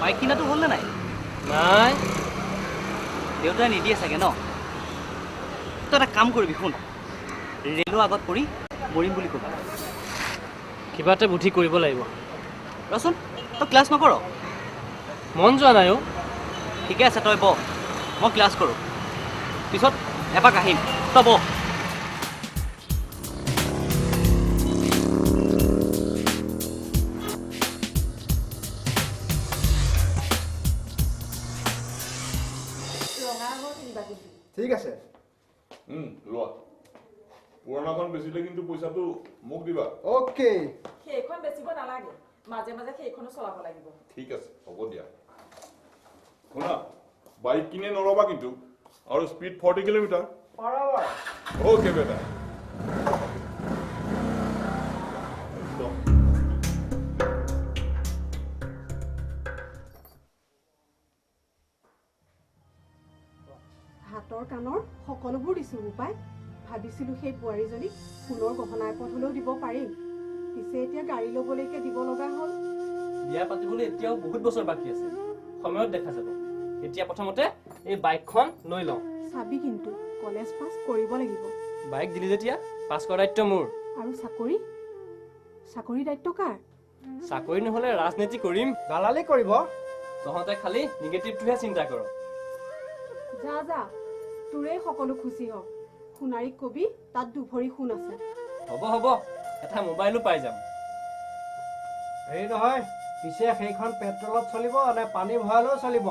Bike কিনাটো হ'ল নে নাই? নাই। দেউতাই নিদিয়ে চাগে ন? তই এটা কাম কৰিবি শুন, ৰেলৰ আগত পৰি মৰিম বুলি ক'বি। কিবা এটা বুদ্ধি কৰিব লাগিব। ৰচোন, তই ক্লাছ নকৰ? মন যোৱা নাই অ'। ঠিকে আছে, তই বহ, মই ক্লাছ কৰোঁ, পিছত এপাক আহিম, তই বহ। ঠিক আছে। লোৱা। পুৰণাখন বেচিলে কিন্তু পইচাটো মোক দিবা। ওকে। সেইখন বেচিব নালাগে, মাজে মাজে সেইখনো চলাব লাগিব। ঠিক আছে, হ'ব দিয়া। শুনা, বাইক কিনে নল'বা কিন্তু, আৰু স্পীড 40 কিলোমিটাৰ। ওকে বেটা। হাতৰ কাণৰ সকলোবোৰ দিছোঁ উপায়। ভাবিছিলোঁ সেই বোৱাৰীজনীক সোণৰ গহনা এপদ হ'লেও দিব পাৰিম, পিছে এতিয়া গাড়ী ল'বলৈকে দিব লগা হ'ল। বিয়া পাতিবলৈ এতিয়াও বহুত বছৰ বাকী আছে, সময়ত দেখা যাব। এতিয়া প্ৰথমতে এই বাইকখন লৈ লওঁ। চাবি কিন্তু কলেজ পাছ কৰিব লাগিব। বাইক দিলি যেতিয়া পাছ কৰা দায়িত্ব মোৰ। আৰু চাকৰি? চাকৰিৰ দায়িত্ব কাৰ? চাকৰি নহ'লে ৰাজনীতি কৰিম। দালালি কৰিব। তহঁতে খালি নিগেটিভটোহে চিন্তা কৰ। যা যা, তোৰেই সকলো খুচি হওক। সোণাৰীক কবি তাত দুভৰি সোণ আছে। হ'ব হ'ব, এটা মোবাইলো পাই যাম। হেৰি নহয়, পিছে সেইখন পেট্ৰলত চলিব নে পানী ভৰালেও চলিব?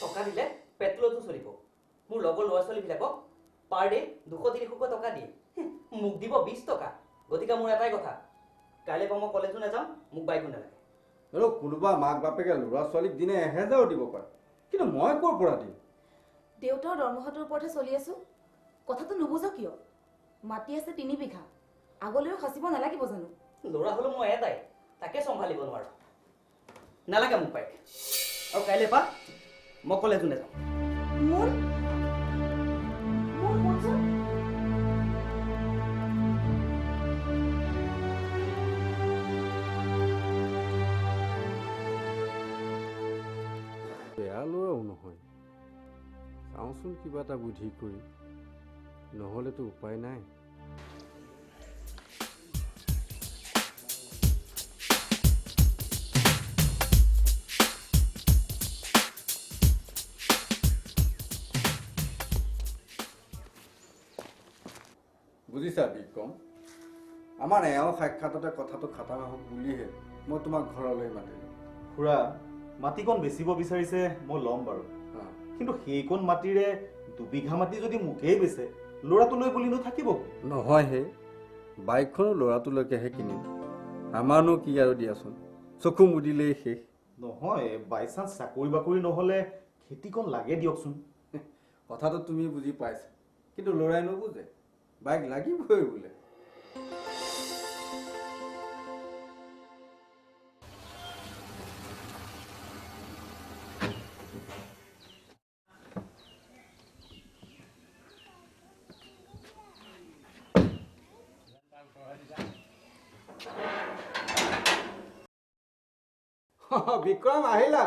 টকা দিলে পেট্ৰলতো চলিব। মোৰ লগৰ ল'ৰা ছোৱালীবিলাকক পাৰ ডে 200-300 টকা দিয়ে, মোক দিব 20 টকা। গতিকে মোৰ এটাই কথা, কাইলৈ পৰা মই কলেজো নাযাওঁ, মোক বাইকো নালাগে। আৰু কোনোবা মাক বাপেকে ল'ৰা ছোৱালীক দিনে 1000 দিব পাৰে, কিন্তু মই ক'ৰ পৰা দিম? দেউতাৰ দৰমহাটোৰ ওপৰতহে চলি আছো। কথাটো নুবুজ কিয়? মাটি আছে 3 বিঘা, আগলৈও সাঁচিব নালাগিব জানো? ল'ৰা হ'লেও মই এটাই, তাকে চম্ভালিব নোৱাৰো। নালাগে মোক বাইক, আৰু কাইলৈ পৰা মই কলেজো নাযাওঁ। মোৰ শুনচোন, বেয়া ল'ৰাও নহয়, চাওঁচোন কিবা এটা বুদ্ধি কৰি, নহ'লেতো উপায় নাই। বুজিছা বিক্ৰম, আমাৰ এওঁ সাক্ষাততে কথাটো খাটাং হওক বুলিহে মই তোমাক ঘৰলৈ মাতিলোঁ। খুৰা, মাটিকণ বেচিব বিচাৰিছে, মই ল'ম বাৰু, কিন্তু সেইকণ মাটিৰে 2 বিঘা মাটি যদি মোকেই বেচে, ল'ৰাটোলৈ বুলিনো থাকিব? নহয় হে, বাইকখনো ল'ৰাটোলৈকেহে কিনিম, আমাৰনো কি আৰু দিয়াচোন, চকু মুদিলেই শেষ। নহয়, বাই চান্স চাকৰি বাকৰি নহ'লে খেতিকণ লাগে দিয়কচোন। কথাটো তুমি বুজি পাইছা, কিন্তু ল'ৰাই নুবুজে, বাইক লাগিবই বোলে। বিক্ৰম আহিলা,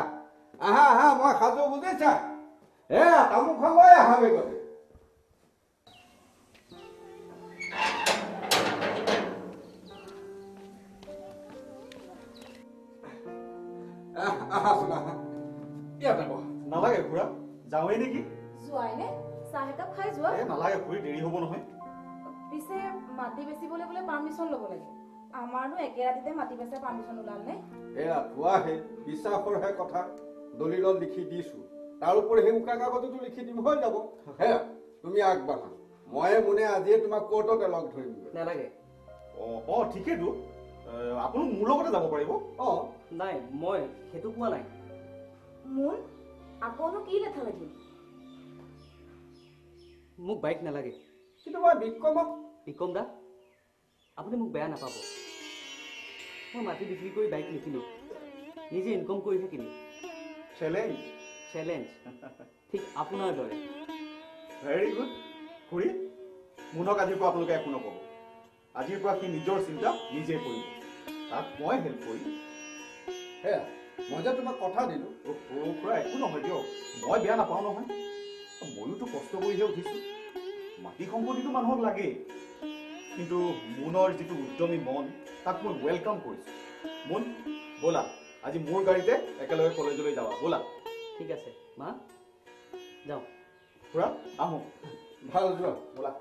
আহা আহা, মই সাজু বুজিছা। তামোলখন লৈ আহা বেগতে। নালাগে খুৰা, যাওঁৱেই নেকি? যোৱাই নে? চাহ একাপ খাই যোৱা। নালাগে খুৰী, দেৰি হ'ব নহয়। পিছে মাটি বেচিবলৈ বোলে পাৰ্মিশ্যন ল'ব লাগে। আমাৰনো একে ৰাতিতে মাটি বেচা পাৰ্মিশ্যন ওলাল নে? থোৱাহে বিশ্বাসৰহে কথা, দলিলত লিখি দিছো, তাৰ উপৰি সেই উকা কাগজতো লিখি দিম, হৈ যাব। তুমি আগবাঢ়া, ময়ে মোনে আজিয়ে তোমাক কোৰ্টতে লগ ধৰিম। নালাগে। অঁ ঠিকেইতো, আপুনি মোৰ লগতে যাব পাৰিব। নাই, মই সেইটো কোৱা নাই। মোৰ আকৌনো কি লেঠা লাগিল? মোক বাইক নালাগে। কিন্তু মই বিক্ৰম দা, আপুনি মোক বেয়া নাপাব, মই মাটি বিক্ৰী কৰি বাইক নিকিনো, নিজে ইনকম কৰিহে কিনিম। চেলেঞ্জ চেলেঞ্জ ঠিক আপোনাৰ দৰে ভেৰি গুড খুৰী মুনক আজিৰ পৰা আপোনালোকে একো নক'ব আজিৰ পৰা সি নিজৰ চিন্তা নিজে কৰিব তাক মই হেল্প কৰিম সেয়া মই যে তোমাক কথা দিলোঁ সৰু খুৰা একো নহয় দিয়ক মই বেয়া নাপাওঁ নহয় ময়োতো কষ্ট কৰিহে উঠিছোঁ মাটি সম্পত্তিটো মানুহক লাগেই কিন্তু মুনৰ যিটো উদ্যমী মন তাক মই ৱেলকাম কৰিছোঁ মুন ব'লা আজি মোৰ গাড়ীতে একেলগে কলেজলৈ যাবা ব'লা ঠিক আছে মা যাওঁ খুৰা আহোঁ ভাল যোৱা ব'লা